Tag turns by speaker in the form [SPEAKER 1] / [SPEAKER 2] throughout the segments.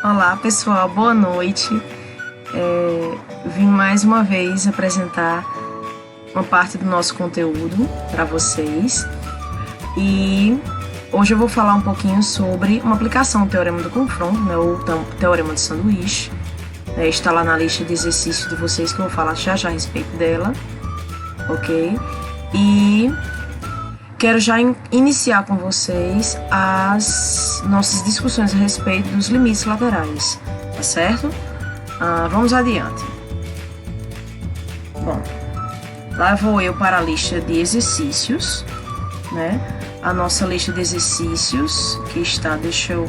[SPEAKER 1] Olá pessoal, boa noite. Vim mais uma vez apresentar uma parte do nosso conteúdo para vocês e hoje eu vou falar um pouquinho sobre uma aplicação do Teorema do Confronto, né, ou Teorema do Sanduíche. Está lá na lista de exercícios de vocês que eu vou falar já a respeito dela, ok? E quero já iniciar com vocês as nossas discussões a respeito dos limites laterais, tá certo? Vamos adiante. Bom, lá vou eu para a lista de exercícios, né? A nossa lista de exercícios que está, deixa eu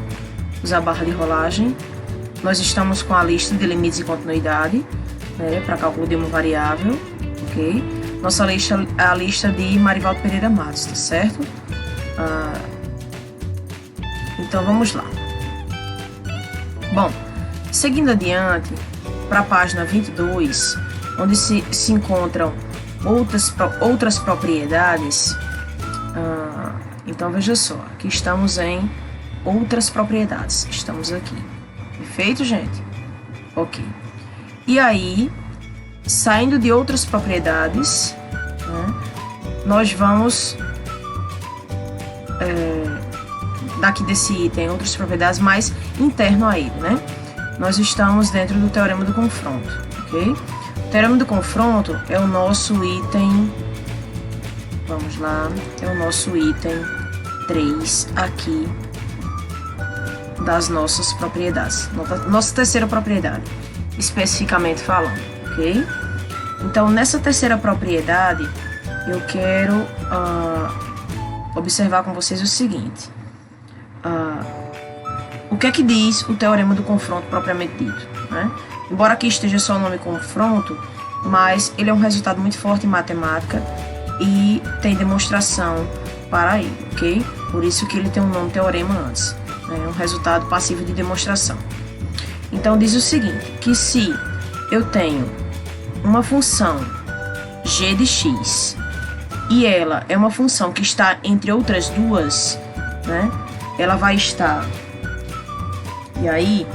[SPEAKER 1] usar a barra de rolagem. Nós estamos com a lista de limites e continuidade, né? Para cálculo de uma variável, ok? Nossa lista é a lista de Marivaldo Pereira Matos, tá certo? Então vamos lá. Bom, seguindo adiante para a página 22, onde se encontram outras propriedades. Então veja só, aqui estamos em outras propriedades. Estamos aqui. Perfeito, gente? Ok. E aí, saindo de outras propriedades, né, nós vamos daqui desse item, outras propriedades mais interno a ele, né? Nós estamos dentro do Teorema do Confronto, ok? O Teorema do Confronto é o nosso item, vamos lá, é o nosso item 3 aqui das nossas propriedades, nossa terceira propriedade, especificamente falando, ok? Então, nessa terceira propriedade, eu quero observar com vocês o seguinte. O que é que diz o Teorema do Confronto propriamente dito, né? Embora aqui esteja só o nome confronto, mas ele é um resultado muito forte em matemática e tem demonstração para ele, ok? Por isso que ele tem um nome teorema antes, né? É um resultado passivo de demonstração. Então, diz o seguinte, que se eu tenho uma função g de x e ela é uma função que está entre outras duas, né? Ela vai estar, e aí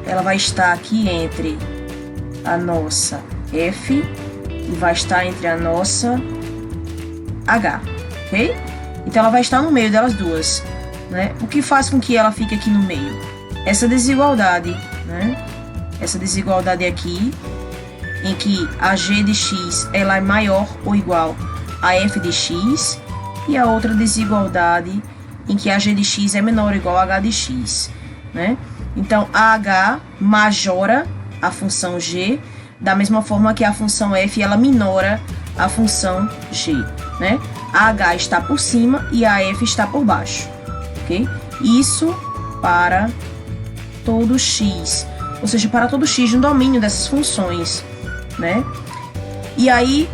[SPEAKER 1] ela vai estar aqui entre a nossa f e vai estar entre a nossa h, ok? Então ela vai estar no meio delas duas, né? O que faz com que ela fique aqui no meio? Essa desigualdade, né? Essa desigualdade aqui, em que a g de x ela é maior ou igual a f de x, e a outra desigualdade em que a g de x é menor ou igual a h de x, né? Então a h majora a função g, da mesma forma que a função f ela minora a função g, né? A h está por cima e a f está por baixo, ok? Isso para todo x, ou seja, para todo x no domínio dessas funções, né? E aí,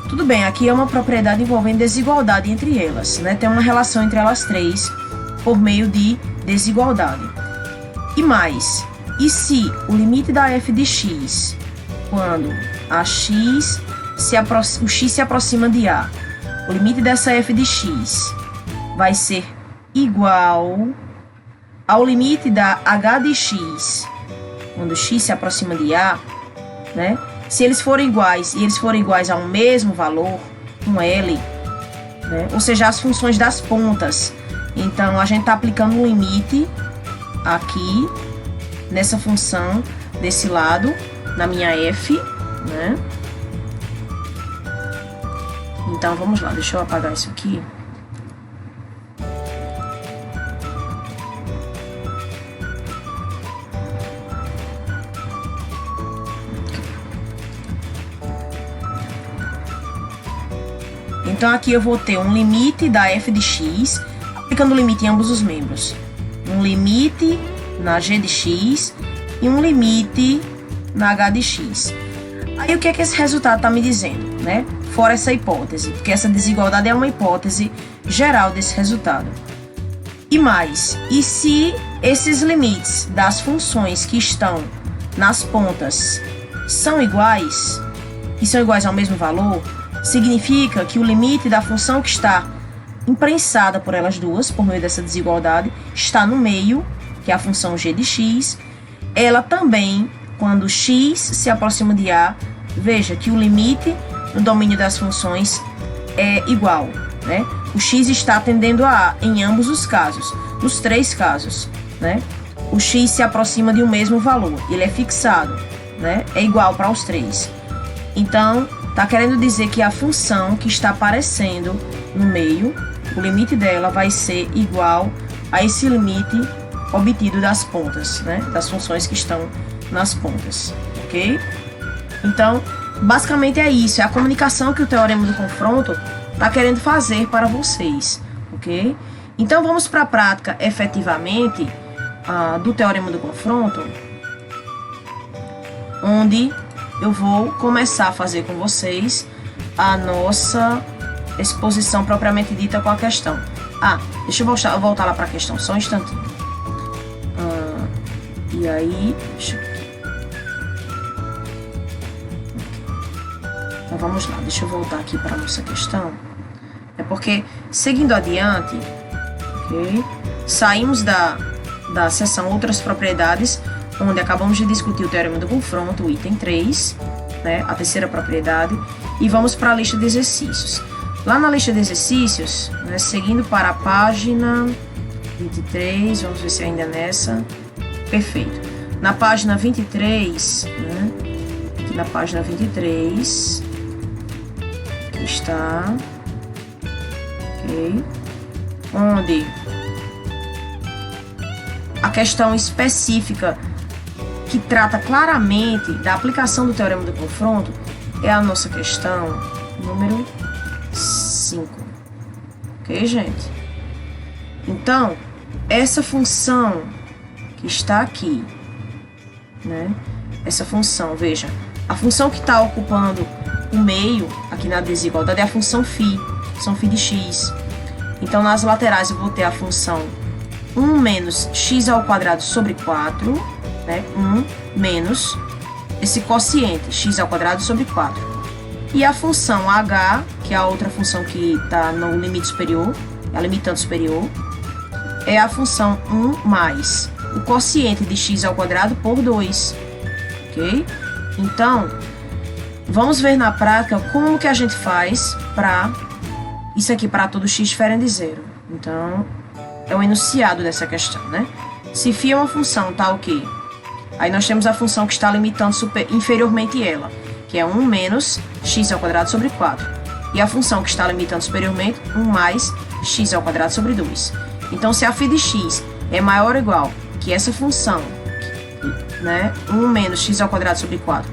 [SPEAKER 1] tudo bem, aqui é uma propriedade envolvendo desigualdade entre elas, né? Tem uma relação entre elas três por meio de desigualdade. E mais, e se o limite da f de x, quando o x se aproxima de a, o limite dessa f de x vai ser igual ao limite da h de x, quando x se aproxima de a, né? Se eles forem iguais e eles forem iguais ao mesmo valor, um L, né? Ou seja, as funções das pontas. Então, a gente está aplicando um limite aqui, nessa função, desse lado, na minha f, né? Então, vamos lá, deixa eu apagar isso aqui. Então, aqui eu vou ter um limite da f de x, aplicando o limite em ambos os membros. Um limite na g de x e um limite na h de x. Aí, o que é que esse resultado está me dizendo, né? Fora essa hipótese, porque essa desigualdade é uma hipótese geral desse resultado. E mais, e se esses limites das funções que estão nas pontas são iguais, e são iguais ao mesmo valor, significa que o limite da função que está imprensada por elas duas, por meio dessa desigualdade, está no meio, que é a função g de x. Ela também, quando x se aproxima de a, veja que o limite no domínio das funções é igual, né? O x está tendendo a a em ambos os casos, nos três casos, né? O x se aproxima de um mesmo valor, ele é fixado, né? É igual para os três. Então, está querendo dizer que a função que está aparecendo no meio, o limite dela vai ser igual a esse limite obtido das pontas, né? Das funções que estão nas pontas, ok? Então, basicamente é isso, é a comunicação que o teorema do confronto está querendo fazer para vocês, ok? Então, vamos para a prática, efetivamente, do teorema do confronto, onde eu vou começar a fazer com vocês a nossa exposição propriamente dita com a questão. Deixa eu voltar lá para a questão, só um instantinho. E aí, então vamos lá, deixa eu voltar aqui para a nossa questão. É porque, seguindo adiante, ok? Saímos da seção Outras Propriedades, onde acabamos de discutir o teorema do confronto, o item 3, né, a terceira propriedade, e vamos para a lista de exercícios. Lá na lista de exercícios, né, seguindo para a página 23, vamos ver se ainda é nessa. Perfeito. Na página 23, né, aqui na página 23, aqui está, ok, onde a questão específica que trata claramente da aplicação do teorema do confronto é a nossa questão número 5. Ok, gente? Então, essa função que está aqui, né? Essa função, veja, a função que está ocupando o meio aqui na desigualdade é a função φ de x. Então, nas laterais eu vou ter a função 1 menos x ao quadrado sobre 4, né? 1 menos esse quociente, x ao quadrado sobre 4. E a função h, que é a outra função que está no limite superior, a limitante superior, é a função 1 mais o quociente de x ao quadrado por 2. Ok? Então, vamos ver na prática como que a gente faz para isso aqui para todo x diferente de zero. Então, é o enunciado dessa questão, né? Se φ é uma função, tá ok? Aí nós temos a função que está limitando inferiormente ela, que é 1 menos x ao quadrado sobre 4. E a função que está limitando superiormente, 1 mais x ao quadrado sobre 2. Então, se a φ de x é maior ou igual que essa função, né, 1 menos x ao quadrado sobre 4,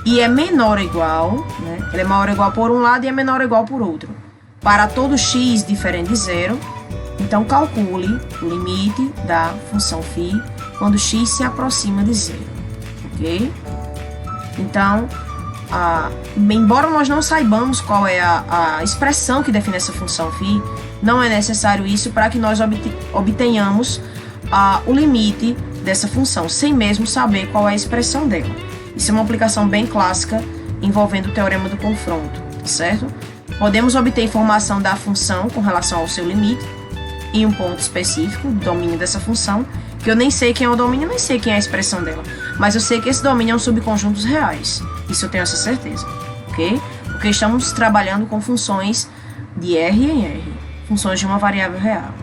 [SPEAKER 1] e é menor ou igual, né, ela é maior ou igual por um lado e é menor ou igual por outro, para todo x diferente de zero, então calcule o limite da função φ quando x se aproxima de zero, ok? Então, embora nós não saibamos qual é a expressão que define essa função φ, não é necessário isso para que nós obtenhamos o limite dessa função, sem mesmo saber qual é a expressão dela. Isso é uma aplicação bem clássica envolvendo o teorema do confronto, certo? Podemos obter informação da função com relação ao seu limite em um ponto específico, do domínio dessa função, que eu nem sei quem é o domínio, nem sei quem é a expressão dela, mas eu sei que esse domínio é um subconjunto dos reais. Isso eu tenho essa certeza, ok? Porque estamos trabalhando com funções de R em R, funções de uma variável real.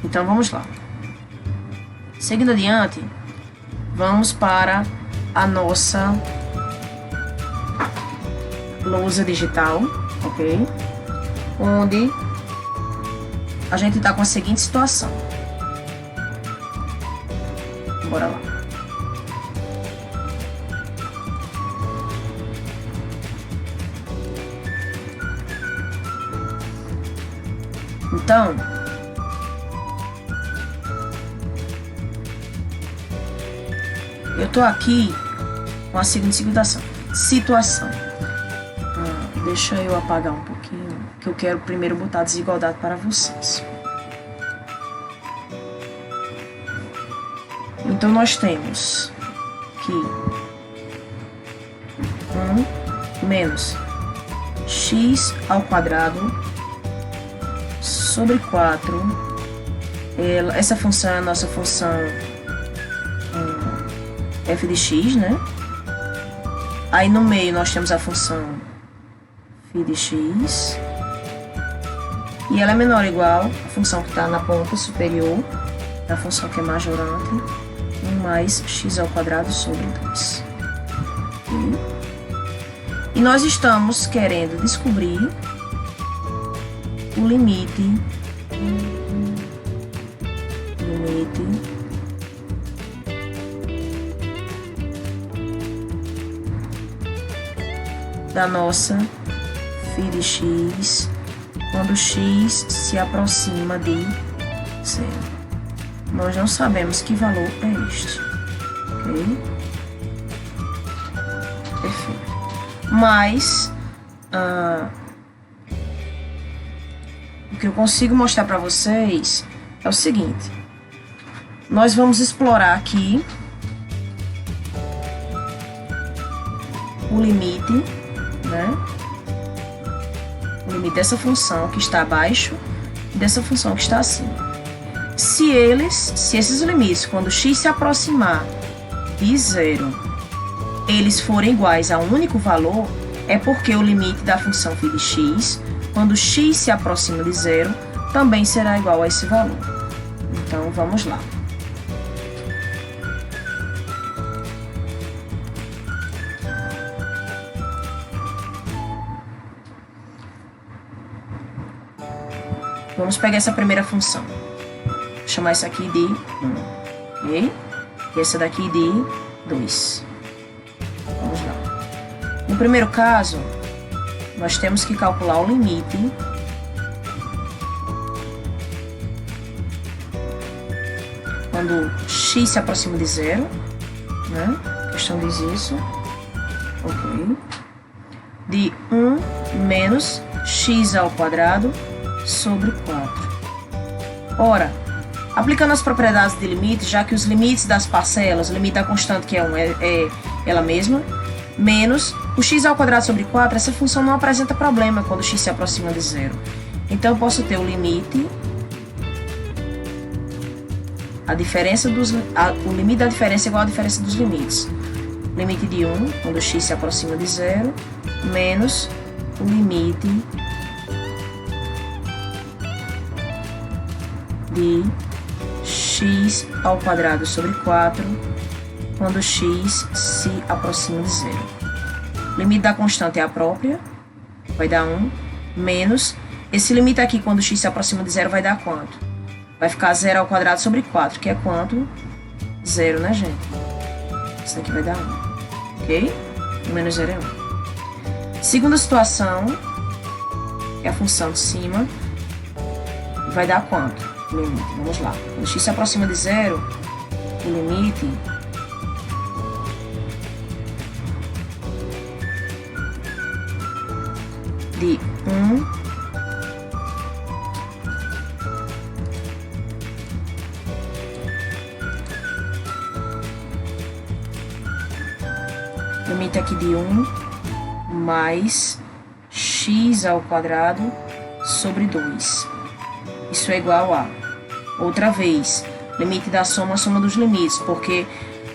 [SPEAKER 1] Então, vamos lá. Seguindo adiante, vamos para a nossa lousa digital, ok? Onde a gente está com a seguinte situação. Bora lá. Então, eu tô aqui com a seguinte situação. Deixa eu apagar um pouquinho, que eu quero primeiro botar a desigualdade para vocês. Então, nós temos aqui 1 menos x ao quadrado sobre 4. Essa função é a nossa função f de x, né? Aí no meio nós temos a função φ de x. E ela é menor ou igual à função que está na ponta superior, a função que é majorante, 1 mais x ao quadrado sobre 2. Okay? E nós estamos querendo descobrir o limite da nossa φ de x quando x se aproxima de 0. Nós não sabemos que valor é este, ok? Perfeito. Mas o que eu consigo mostrar para vocês é o seguinte: nós vamos explorar aqui o limite, né? O limite dessa função que está abaixo e dessa função que está acima. Se esses limites, quando x se aproximar de 0, eles forem iguais a um único valor, é porque o limite da função φ de x, quando x se aproxima de 0, também será igual a esse valor. Então, vamos lá. Vamos pegar essa primeira função. Vou chamar essa aqui de 1, ok? E essa daqui de 2. Vamos lá. No primeiro caso, nós temos que calcular o limite quando x se aproxima de 0, né? A questão diz isso. Ok. De 1 menos x ao quadrado sobre 4. Ora, aplicando as propriedades de limite, já que os limites das parcelas, o limite da constante que é 1 é ela mesma, menos o x ao quadrado sobre 4, essa função não apresenta problema quando x se aproxima de 0. Então, eu posso ter o limite, o limite da diferença é igual à diferença dos limites. Limite de 1, quando x se aproxima de 0, menos o limite de x ao quadrado sobre 4, quando x se aproxima de 0. O limite da constante é a própria, vai dar 1, menos, esse limite aqui, quando x se aproxima de 0, vai dar quanto? Vai ficar 0 ao quadrado sobre 4, que é quanto? 0, né, gente? Isso daqui vai dar 1, ok? 1 menos 0 é 1. Segunda situação, que é a função de cima, vai dar quanto? Limite, vamos lá. Quando x se aproxima de 0, o limite de 1 limite aqui de 1 mais x ao quadrado sobre 2. Isso é igual a, outra vez, limite da soma, a soma dos limites, porque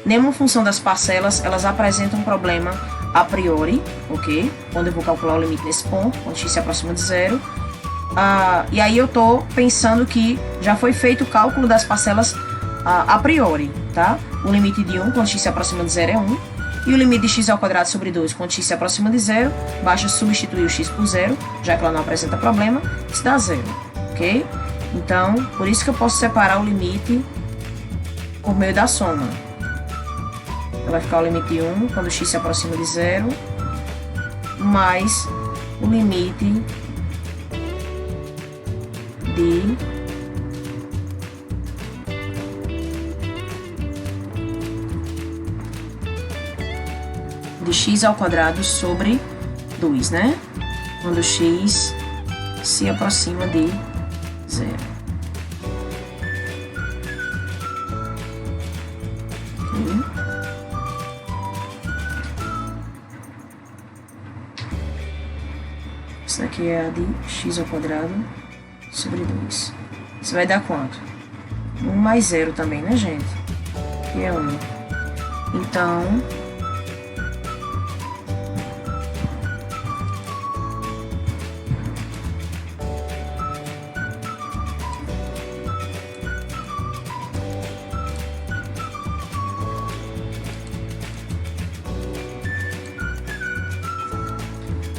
[SPEAKER 1] nenhuma função das parcelas, elas apresentam um problema a priori, ok? Quando eu vou calcular o limite nesse ponto, quando x se aproxima de 0. E aí eu tô pensando que já foi feito o cálculo das parcelas a priori, tá? O limite de 1, quando x se aproxima de 0, é 1. E o limite de x ao quadrado sobre 2, quando x se aproxima de 0, basta substituir o x por 0, já que ela não apresenta problema, isso dá 0, ok? Então, por isso que eu posso separar o limite por meio da soma. Então, vai ficar o limite de 1, quando x se aproxima de 0, mais o limite de x ao quadrado sobre 2, né? Quando x se aproxima de 0. Okay. Isso daqui é a de x ao quadrado sobre 2. Isso vai dar quanto? 1 mais 0 também, né, gente? Que é 1. Então,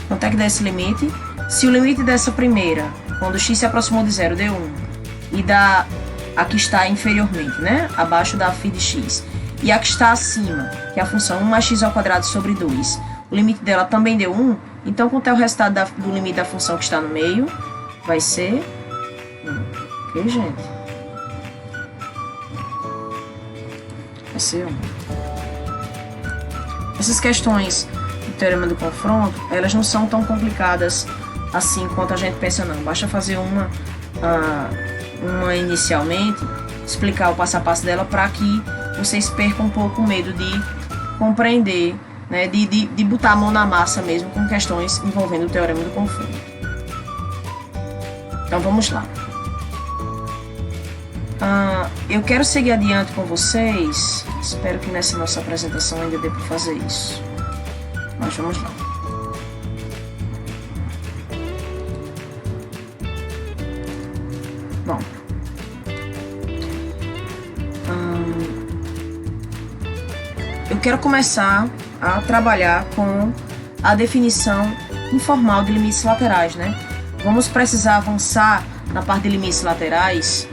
[SPEAKER 1] quanto é que dá esse limite? Se o limite dessa primeira, quando x se aproximou de 0, deu 1, e da a que está inferiormente, né? Abaixo da φ de x, e a que está acima, que é a função 1 mais x ao quadrado sobre 2, o limite dela também deu 1, então quanto é o resultado do limite da função que está no meio? Vai ser 1. Ok, gente? Vai ser 1. Essas questões do teorema do confronto, elas não são tão complicadas assim quanto a gente pensa, não. Basta fazer uma inicialmente, explicar o passo a passo dela para que vocês percam um pouco o medo de compreender, né, de botar a mão na massa mesmo com questões envolvendo o teorema do confronto. Então vamos lá. Eu quero seguir adiante com vocês. Espero que nessa nossa apresentação ainda dê para fazer isso. Mas vamos lá. Bom, eu quero começar a trabalhar com a definição informal de limites laterais, né? Vamos precisar avançar na parte de limites laterais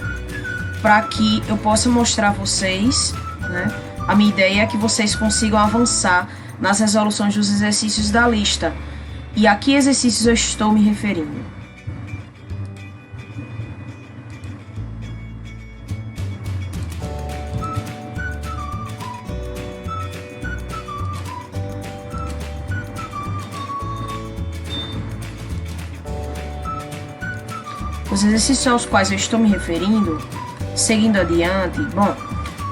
[SPEAKER 1] para que eu possa mostrar a vocês, né? A minha ideia é que vocês consigam avançar nas resoluções dos exercícios da lista. E a que exercícios eu estou me referindo? Os exercícios aos quais eu estou me referindo, seguindo adiante, bom,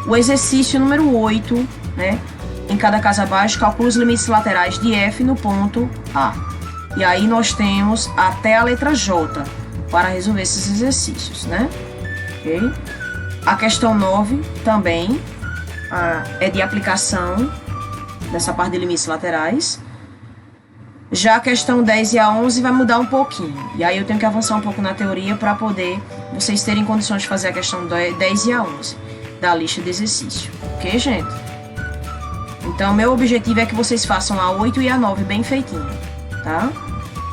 [SPEAKER 1] o exercício número 8, né? Em cada caso abaixo, calcula os limites laterais de f no ponto A. E aí nós temos até a letra J para resolver esses exercícios, né? Ok? A questão 9 também é de aplicação dessa parte de limites laterais. Já a questão 10 e a 11 vai mudar um pouquinho. E aí eu tenho que avançar um pouco na teoria para poder vocês terem condições de fazer a questão 10 e a 11 da lista de exercício. Ok, gente? Então, meu objetivo é que vocês façam a 8 e a 9 bem feitinho, tá?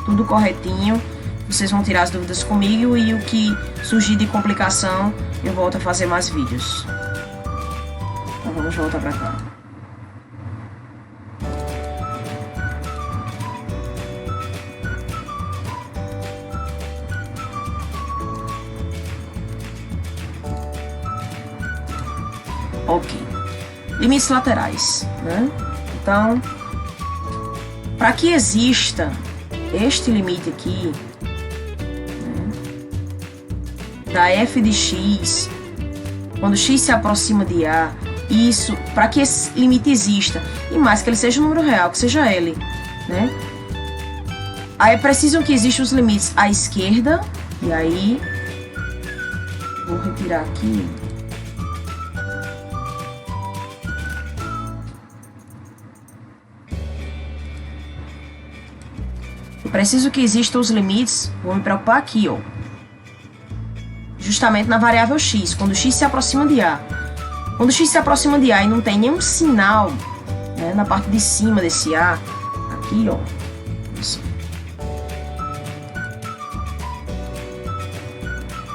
[SPEAKER 1] Tudo corretinho. Vocês vão tirar as dúvidas comigo e o que surgir de complicação, eu volto a fazer mais vídeos. Então, vamos voltar para cá. Ok. Limites laterais, né? Então, para que exista este limite aqui, né, da f de x, quando x se aproxima de a, isso, para que esse limite exista, e mais que ele seja um número real, que seja L, né? Aí é preciso que existam os limites à esquerda, e aí, vou retirar aqui. Preciso que existam os limites, vou me preocupar aqui, ó. Justamente na variável x, quando x se aproxima de a. Quando x se aproxima de a e não tem nenhum sinal, né, na parte de cima desse a, aqui, ó. Isso.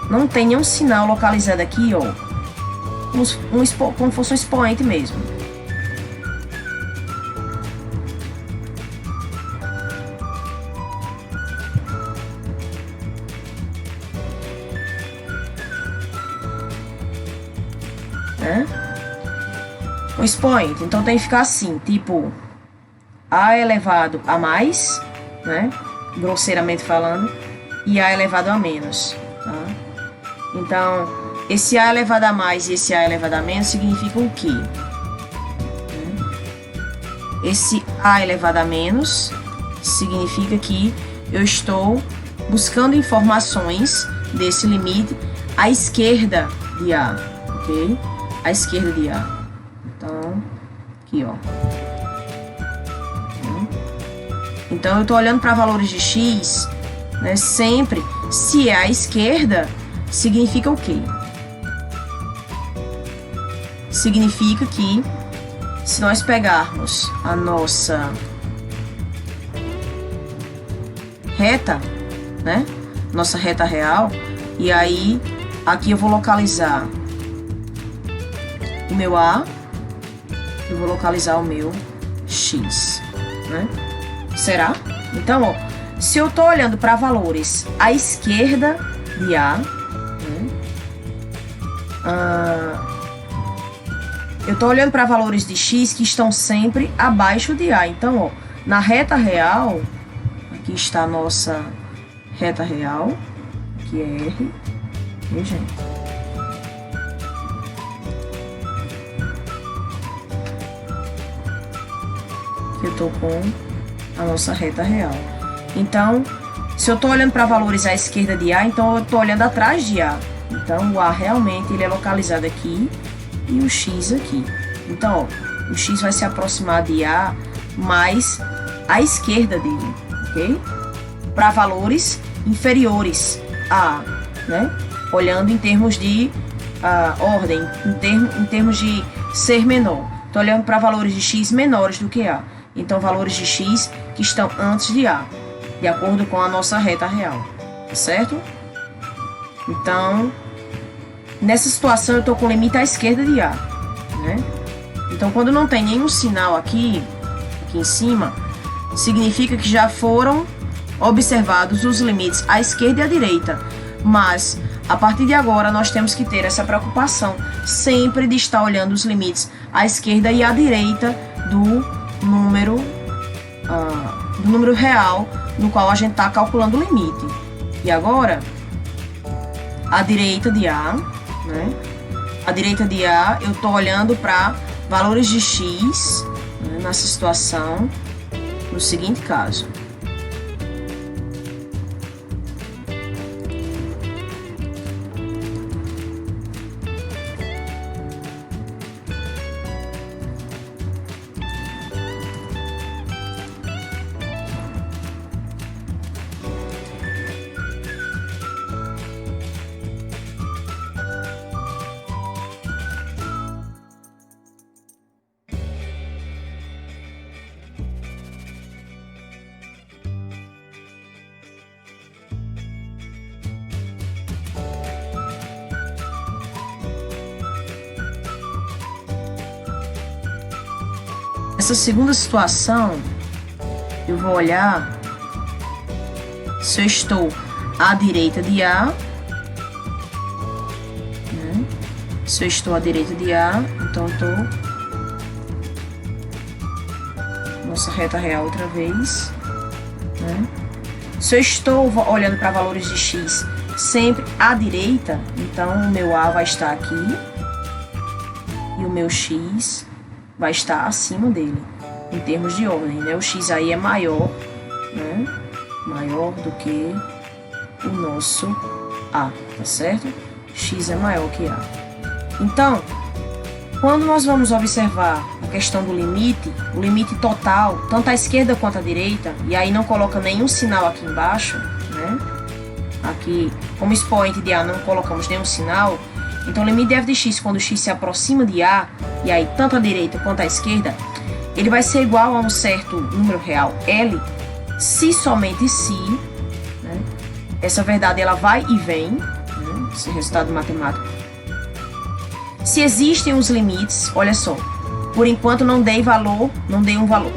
[SPEAKER 1] Não tem nenhum sinal localizado aqui, ó. Como fosse um expoente mesmo. Né? Um expoente, então tem que ficar assim, tipo a elevado a mais, né? Grosseiramente falando, e a elevado a menos, tá? Então, esse a elevado a mais e esse a elevado a menos significam o quê? Esse a elevado a menos significa que eu estou buscando informações desse limite à esquerda de A, ok? À esquerda de A. Então, aqui, ó. Então, eu estou olhando para valores de x, né? Sempre, se é à esquerda, significa o quê? Significa que, se nós pegarmos a nossa reta, né? Nossa reta real, e aí aqui eu vou localizar o meu A, eu vou localizar o meu X, né? Será? Então, ó, se eu tô olhando para valores à esquerda de A, né? Eu tô olhando para valores de X que estão sempre abaixo de A. Então, ó, na reta real, aqui está a nossa reta real, que é R, e gente. Aqui eu tô com a nossa reta real. Então, se eu tô olhando para valores à esquerda de A, então eu tô olhando atrás de A. Então, o A realmente ele é localizado aqui e o X aqui. Então, ó, o X vai se aproximar de A mais à esquerda dele, ok? Para valores inferiores a A, né? Olhando em termos de ordem, em termos de ser menor. Estou olhando para valores de X menores do que A. Então, valores de X que estão antes de A, de acordo com a nossa reta real, tá certo? Então, nessa situação, eu estou com o limite à esquerda de A, né? Então, quando não tem nenhum sinal aqui em cima, significa que já foram observados os limites à esquerda e à direita. Mas, a partir de agora, nós temos que ter essa preocupação sempre de estar olhando os limites à esquerda e à direita do número real no qual a gente está calculando o limite. E agora, à direita de A, né? À direita de A, eu estou olhando para valores de X, né, nessa situação, no seguinte caso. Essa segunda situação, eu vou olhar se eu estou à direita de A, né? Se eu estou à direita de A, então eu estou nossa reta real outra vez, né? Se eu estou olhando para valores de X sempre à direita, então o meu A vai estar aqui e o meu X vai estar acima dele, em termos de ordem, né? O X aí é maior, né? Maior do que o nosso A, tá certo? X é maior que A. Então, quando nós vamos observar a questão do limite, o limite total, tanto à esquerda quanto à direita, e aí não coloca nenhum sinal aqui embaixo, né? Aqui, como expoente de A, não colocamos nenhum sinal. Então, o limite de f de x, quando x se aproxima de A, e aí tanto à direita quanto à esquerda, ele vai ser igual a um certo número real L, se somente se, né, essa verdade ela vai e vem, né, esse resultado matemático. Se existem os limites, olha só, por enquanto não dei um valor,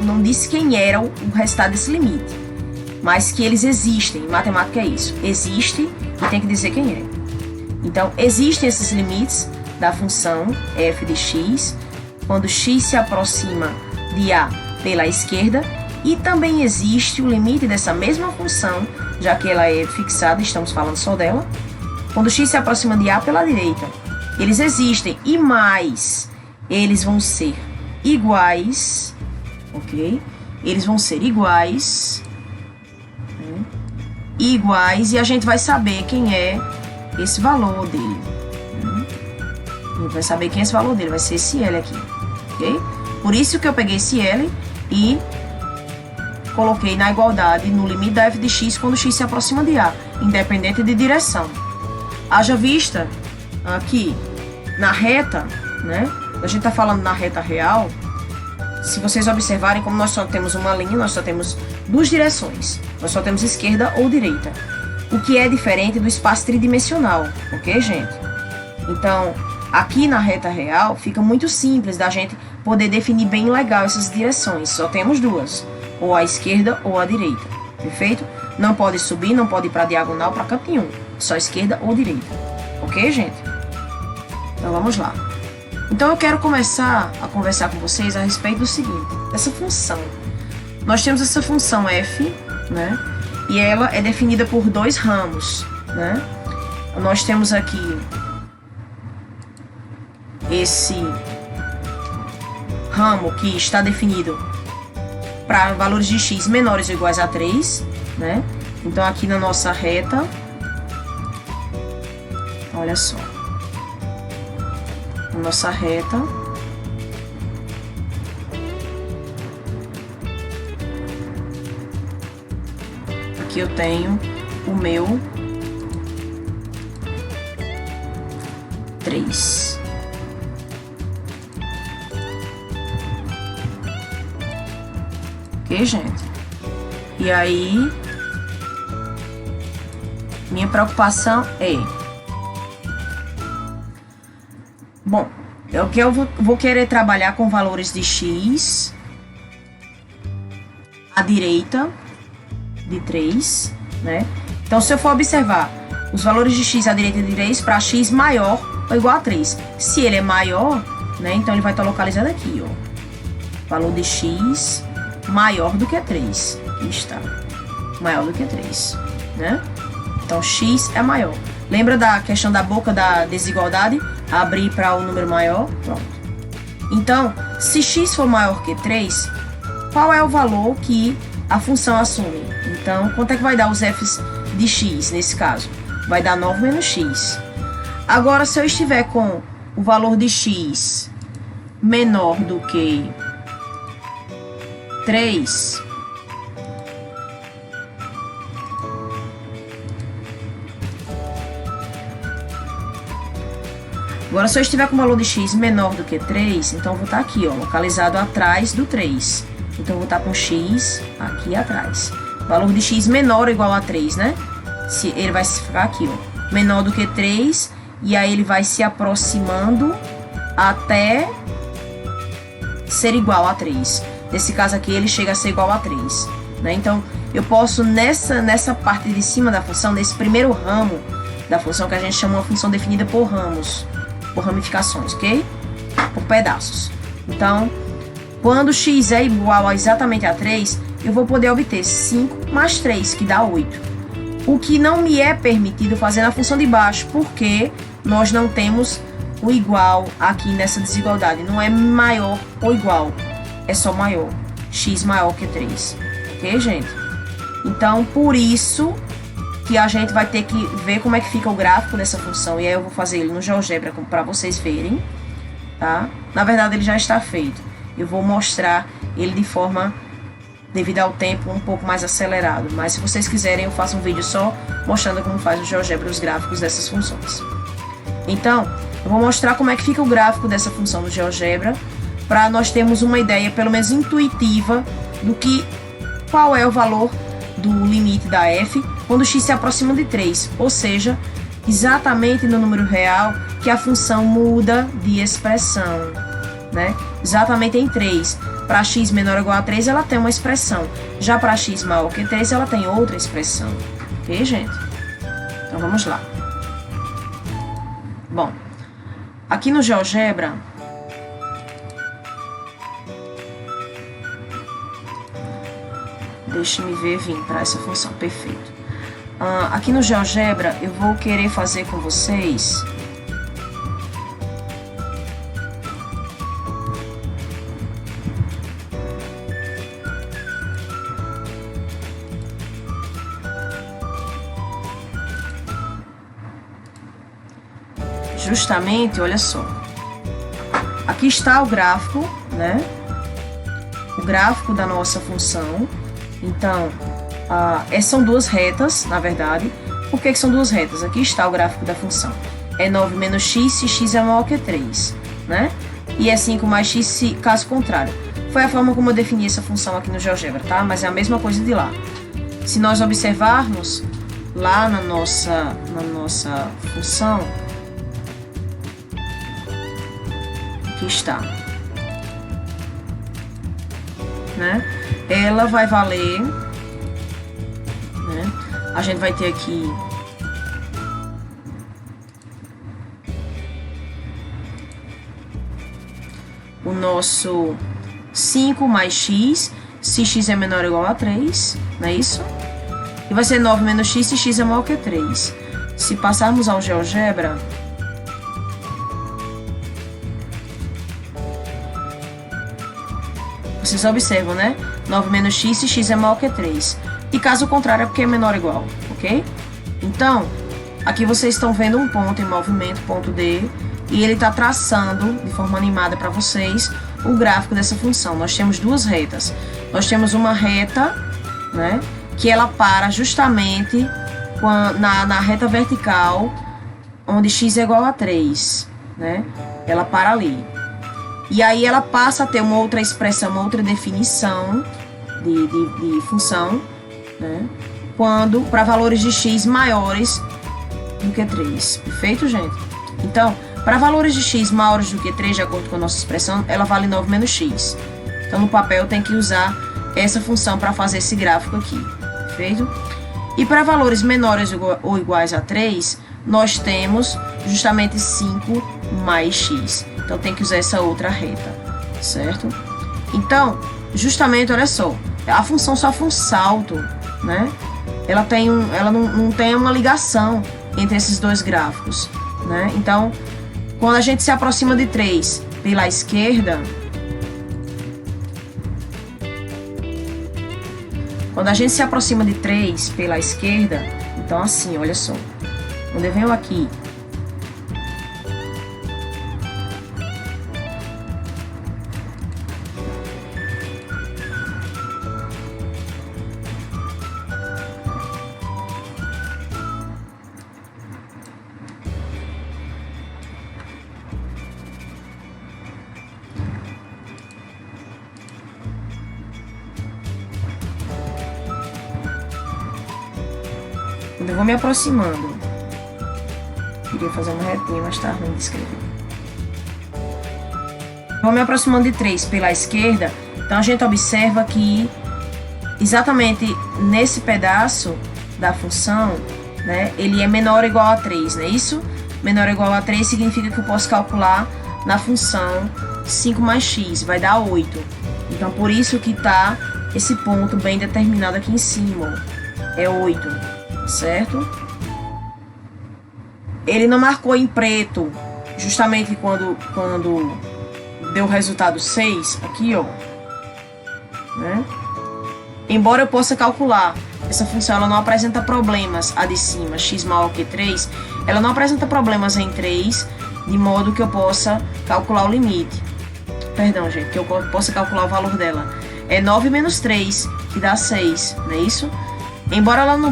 [SPEAKER 1] não disse quem era o resultado desse limite, mas que eles existem. Em matemática é isso, existe e tem que dizer quem é. Então, existem esses limites da função f de x, quando x se aproxima de A pela esquerda, e também existe o limite dessa mesma função, já que ela é fixada, estamos falando só dela, quando x se aproxima de A pela direita. Eles existem, e mais, eles vão ser iguais, ok? Eles vão ser iguais, né? e iguais, e a gente vai saber quem é esse valor dele. A gente vai saber quem é esse valor dele, vai ser esse L aqui, ok? Por isso que eu peguei esse L e coloquei na igualdade no limite da f de x quando x se aproxima de A, independente de direção. Haja vista aqui na reta, né? A gente tá falando na reta real. Se vocês observarem, como nós só temos uma linha, nós só temos duas direções. Nós só temos esquerda ou direita. O que é diferente do espaço tridimensional, ok, gente? Então, aqui na reta real, fica muito simples da gente poder definir bem legal essas direções. Só temos duas, ou a esquerda ou a direita, perfeito? Não pode subir, não pode ir para diagonal, para canto nenhum. Só esquerda ou direita, ok, gente? Então, vamos lá. Então, eu quero começar a conversar com vocês a respeito do seguinte, dessa função. Nós temos essa função f, né? E ela é definida por dois ramos, né? Nós temos aqui esse ramo que está definido para valores de x menores ou iguais a 3, né? Então, aqui na nossa reta, olha só. Nossa reta, aqui eu tenho o meu 3. Ok, gente? E aí, minha preocupação é... Bom, é o que eu vou querer trabalhar com valores de x à direita de 3, né? Então, se eu for observar os valores de x à direita de 3 para x maior ou igual a 3. Se ele é maior, né? Então, ele vai estar localizado aqui, ó. Valor de x maior do que 3. Aqui está. Maior do que 3, né? Então, x é maior. Lembra da questão da boca da desigualdade? Abrir para o número maior, pronto. Então, se x for maior que 3, qual é o valor que a função assume? Então, quanto é que vai dar os f's de x nesse caso? Vai dar 9 menos x. Agora, se eu estiver com o valor de x menor do que 3, agora, se eu estiver com o valor de x menor do que 3, então eu vou estar aqui, ó, localizado atrás do 3. Então, eu vou estar com x aqui atrás. Valor de x menor ou igual a 3, né? Ele vai ficar aqui, ó, menor do que 3, e aí ele vai se aproximando até ser igual a 3. Nesse caso aqui, ele chega a ser igual a 3, né? Então, eu posso, nessa parte de cima da função, nesse primeiro ramo da função, que a gente chama uma função definida por ramos, por ramificações, ok? Por pedaços. Então, quando x é igual a exatamente a 3, eu vou poder obter 5 mais 3, que dá 8. O que não me é permitido fazer na função de baixo, porque nós não temos o igual aqui nessa desigualdade. Não é maior ou igual, é só maior. X maior que 3. Ok, gente? Então, por isso que a gente vai ter que ver como é que fica o gráfico dessa função. E aí eu vou fazer ele no GeoGebra para vocês verem, tá? Na verdade, ele já está feito. Eu vou mostrar ele de forma, devido ao tempo, um pouco mais acelerado. Mas se vocês quiserem, eu faço um vídeo só mostrando como faz o GeoGebra os gráficos dessas funções. Então, eu vou mostrar como é que fica o gráfico dessa função no GeoGebra, para nós termos uma ideia, pelo menos intuitiva, qual é o valor do limite da f quando x se aproxima de 3, ou seja, exatamente no número real que a função muda de expressão, né? Exatamente em 3. Para x menor ou igual a 3, ela tem uma expressão. Já para x maior que 3, ela tem outra expressão. Ok, gente? Então, vamos lá. Bom, aqui no GeoGebra, deixe-me ver vir para essa função, perfeito. Aqui no GeoGebra, eu vou querer fazer com vocês justamente, olha só. Aqui está o gráfico, né? O gráfico da nossa função. Então, são duas retas, na verdade. Por que são duas retas? Aqui está o gráfico da função. É 9 menos x se x é maior que 3, né? E é 5 mais x se caso contrário. Foi a forma como eu defini essa função aqui no GeoGebra, tá? Mas é a mesma coisa de lá. Se nós observarmos lá na nossa função, aqui está, né? Ela vai valer, né? A gente vai ter aqui o nosso 5 mais x, se x é menor ou igual a 3, não é isso? E vai ser 9 menos x se x é maior que 3. Se passarmos ao GeoGebra, vocês observam, né? 9 menos x se x é maior que 3. E caso contrário é porque é menor ou igual, ok? Então, aqui vocês estão vendo um ponto em movimento, ponto D, e ele está traçando de forma animada para vocês o gráfico dessa função. Nós temos duas retas. Nós temos uma reta, né, que ela para justamente na reta vertical, onde x é igual a 3, né? Ela para ali. E aí ela passa a ter uma outra expressão, uma outra definição de função, né? Quando para valores de x maiores do que 3. Perfeito, gente? Então, para valores de x maiores do que 3, de acordo com a nossa expressão, ela vale 9 menos x. Então, no papel, tem que usar essa função para fazer esse gráfico aqui. Perfeito? E para valores menores ou iguais a 3, nós temos justamente 5 mais x. Então, tem que usar essa outra reta, certo? Então, justamente, olha só, a função sofre um salto, né? Ela não tem uma ligação entre esses dois gráficos, né? Então, quando a gente se aproxima de 3 pela esquerda, então assim, olha só. Quando eu venho aqui, eu vou me aproximando. Queria fazer uma retinha, mas tá ruim de escrever. Vou me aproximando de 3 pela esquerda. Então a gente observa que exatamente nesse pedaço da função, né, ele é menor ou igual a 3, não é isso? Menor ou igual a 3 significa que eu posso calcular na função 5 mais x, vai dar 8. Então por isso que tá esse ponto bem determinado aqui em cima, ó. É 8. Certo? Ele não marcou em preto justamente quando deu o resultado 6, aqui, ó, né? Embora eu possa calcular, essa função ela não apresenta problemas, a de cima, x maior que 3, ela não apresenta problemas em 3, de modo que eu possa calcular o limite. Perdão, gente, que eu possa calcular o valor dela. É 9 menos 3, que dá 6, não é isso? Embora ela não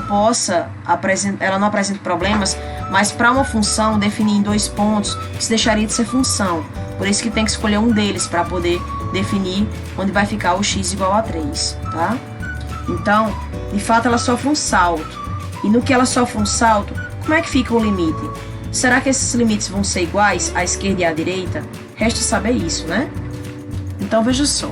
[SPEAKER 1] apresente problemas, mas para uma função definir em 2 pontos, isso deixaria de ser função. Por isso que tem que escolher um deles para poder definir onde vai ficar o x igual a 3, tá? Então, de fato, ela sofre um salto. E no que ela sofre um salto, como é que fica o limite? Será que esses limites vão ser iguais à esquerda e à direita? Resta saber isso, né? Então, veja só.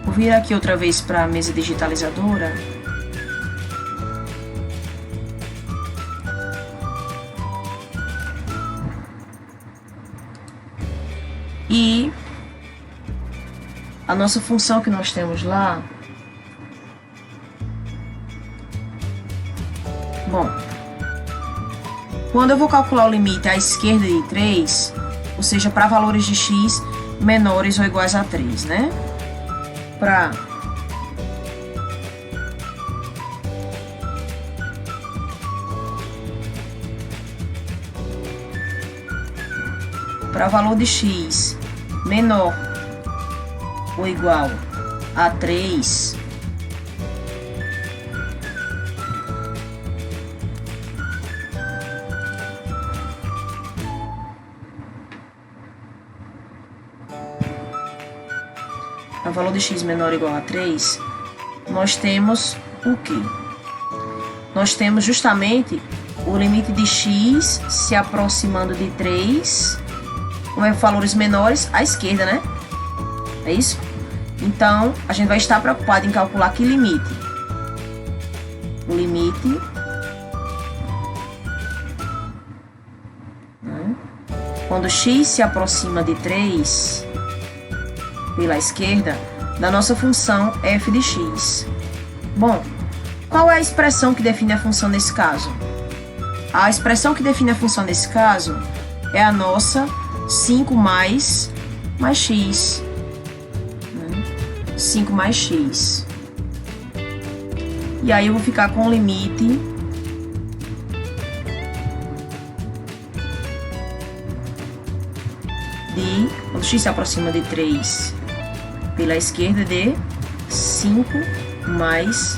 [SPEAKER 1] Vou vir aqui outra vez para a mesa digitalizadora. E a nossa função que nós temos lá. Bom, quando eu vou calcular o limite à esquerda de 3, ou seja, para valores de x, menores ou iguais a 3, né? Para valor de x menor ou igual a 3, para valor de x menor ou igual a 3, nós temos o quê? Nós temos justamente o limite de x se aproximando de 3, como é valores menores à esquerda, né? É isso? Então, a gente vai estar preocupado em calcular que limite? O limite, né? Quando x se aproxima de 3 pela esquerda, da nossa função f de x. Bom, qual é a expressão que define a função nesse caso? A expressão que define a função nesse caso é a nossa 5 mais x. 5 mais x. E aí eu vou ficar com o limite de, quando x se aproxima de 3 pela esquerda, de 5 mais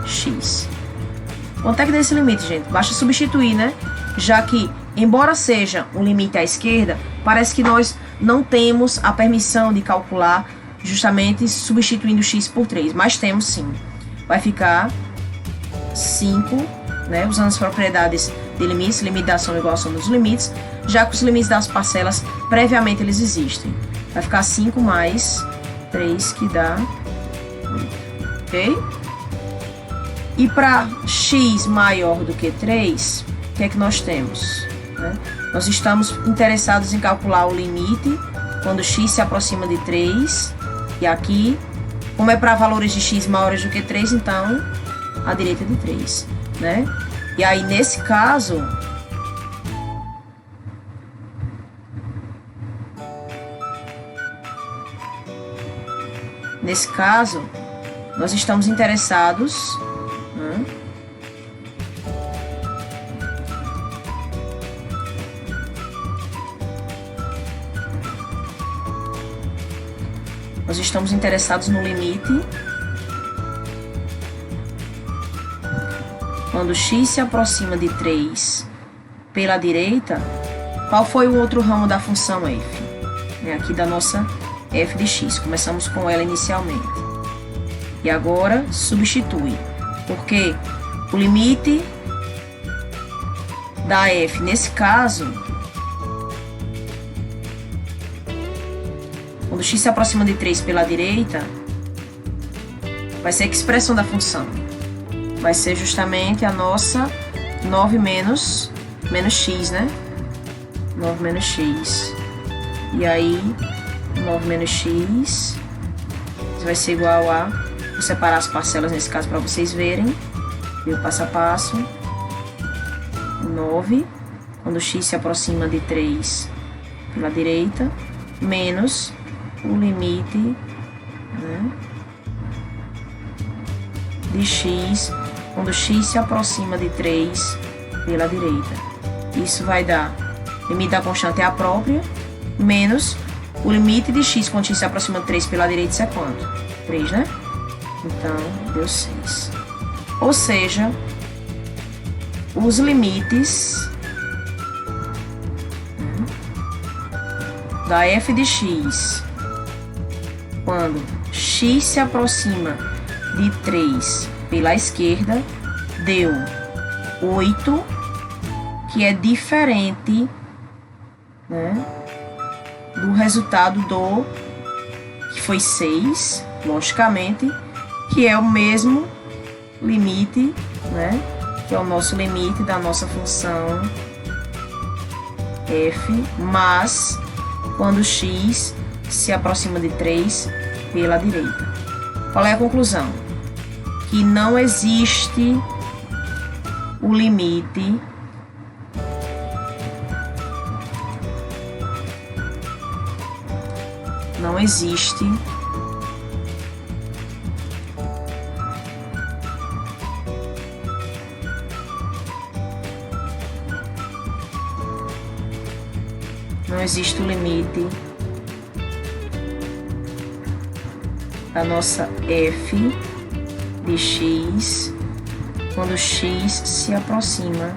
[SPEAKER 1] x. Quanto é que dá esse limite, gente? Basta substituir, né? Já que, embora seja um limite à esquerda, parece que nós não temos a permissão de calcular justamente substituindo x por 3, mas temos sim. Vai ficar 5, né, usando as propriedades de limites, limite da ação igual à soma dos limites, já que os limites das parcelas, previamente eles existem. Vai ficar 5 mais 3, que dá 8, ok? E para x maior do que 3, o que é que nós temos? Né? Nós estamos interessados em calcular o limite quando x se aproxima de 3, e aqui, como é para valores de x maiores do que 3, então, a direita de 3, né? E aí, nesse caso, nós estamos interessados, né? Nós estamos interessados no limite quando x se aproxima de 3 pela direita. Qual foi o outro ramo da função f? Aqui da nossa f de x. Começamos com ela inicialmente. E agora substitui. Porque o limite da f, nesse caso, quando x se aproxima de 3 pela direita, vai ser que expressão da função? Vai ser justamente a nossa 9 menos x, né? 9 menos x. E aí, 9 menos x vai ser igual a... Vou separar as parcelas nesse caso para vocês verem. Viu? Passo a passo. 9, quando x se aproxima de 3 pela direita, menos o limite, né, de x quando x se aproxima de 3 pela direita. Isso vai dar, o limite da constante é a própria, menos o limite de x quando x se aproxima de 3 pela direita, isso é quanto? 3, né? Então, deu 6. Ou seja, os limites da f de x quando x se aproxima de 3 pela esquerda, deu 8, que é diferente, né, do resultado que foi 6, logicamente, que é o mesmo limite, né, que é o nosso limite da nossa função f, mas quando x se aproxima de 3 pela direita. Qual é a conclusão? Que não existe o limite Não existe o limite da nossa f de x quando x se aproxima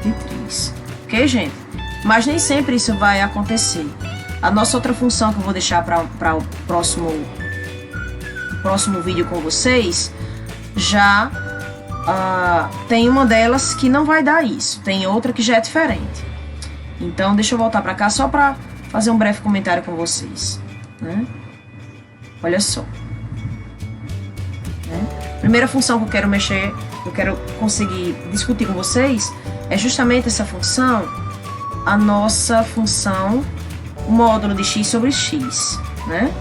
[SPEAKER 1] de 3. Ok, gente? Mas nem sempre isso vai acontecer. A nossa outra função que eu vou deixar para o próximo vídeo com vocês, já tem uma delas que não vai dar isso. Tem outra que já é diferente. Então, deixa eu voltar para cá só para fazer um breve comentário com vocês, né? Olha só. Primeira função que eu quero mexer, que eu quero conseguir discutir com vocês, é justamente essa função, a nossa função módulo de x sobre x, né?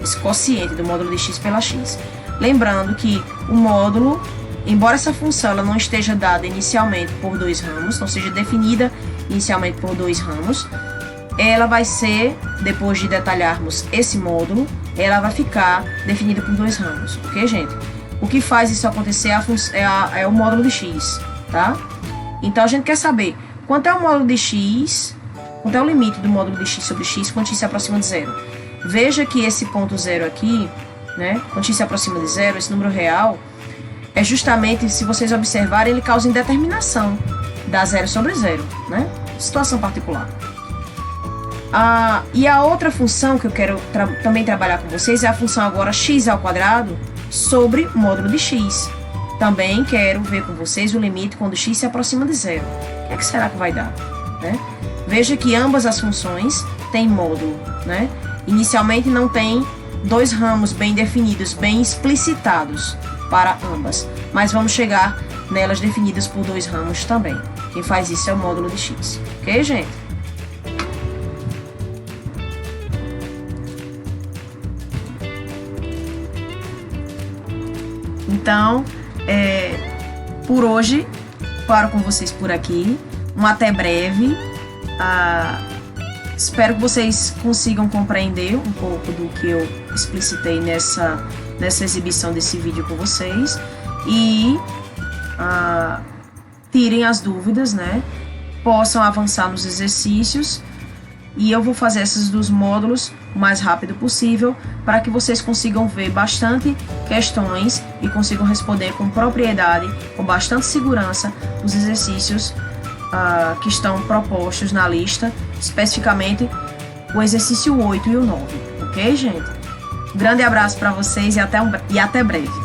[SPEAKER 1] Esse quociente do módulo de x pela x. Lembrando que o módulo, embora essa função ela não esteja dada inicialmente por 2 ramos, não seja definida inicialmente por 2 ramos, ela vai ser, depois de detalharmos esse módulo, ela vai ficar definida por 2 ramos, ok, gente? O que faz isso acontecer é o módulo de x, tá? Então a gente quer saber quanto é o módulo de x, quanto é o limite do módulo de x sobre x quando x se aproxima de 0. Veja que esse ponto 0 aqui, né, quando x se aproxima de 0, esse número real, é justamente, se vocês observarem, ele causa indeterminação. Dá 0 sobre 0, né? Situação particular. E a outra função que eu quero também trabalhar com vocês é a função agora x ao quadrado sobre o módulo de x. Também quero ver com vocês o limite quando x se aproxima de 0. O que é que será que vai dar, né? Veja que ambas as funções têm módulo, né? Inicialmente não tem 2 ramos bem definidos, bem explicitados para ambas, mas vamos chegar nelas definidas por 2 ramos também. Quem faz isso é o módulo de x. Ok, gente? Então, por hoje, paro com vocês por aqui. Um até breve. Espero que vocês consigam compreender um pouco do que eu explicitei nessa exibição desse vídeo com vocês. E tirem as dúvidas, né? Possam avançar nos exercícios. E eu vou fazer esses dos módulos o mais rápido possível para que vocês consigam ver bastante questões e consigam responder com propriedade, com bastante segurança, os exercícios que estão propostos na lista, especificamente o exercício 8 e o 9. Ok, gente? Um grande abraço para vocês e até breve.